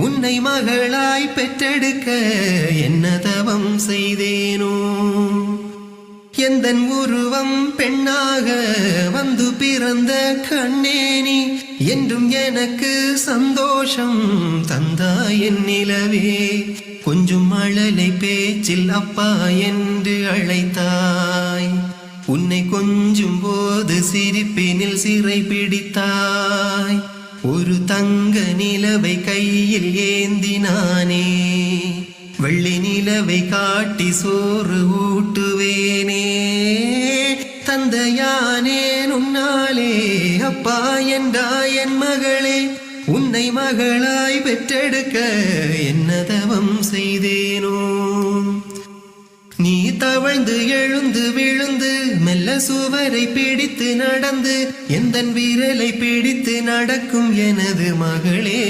உன்னை மகளாய் பெற்றெடுக்க என்ன தவம் செய்தேனோ எந்தன் உருவம் பெண்ணாக வந்து பிறந்த கண்ணேனி என்றும் எனக்கு சந்தோஷம் தந்தாய் என் நிலவே கொஞ்சம் மழலை பேச்சில் அப்பா என்று அழைத்தாய் உன்னை கொஞ்சும் போது சிரிப்பினில் சிறை பிடித்தாய் ஒரு தங்க நிலவை கையில் ஏந்தினானே வெள்ளி நிலவை காட்டி சோறு ஊட்டுவேனே தந்தையானே உன்னாலே அப்பா என்றாய் என் மகளே உன்னை மகளாய் பெற்றெடுக்க என்ன தவம் செய்தேனோ நீ தவழ்ந்து எழுந்து விழுந்து மெல்ல சுவரை பிடித்து நடந்து எந்தன் விரலை பிடித்து நடக்கும் எனது மகளே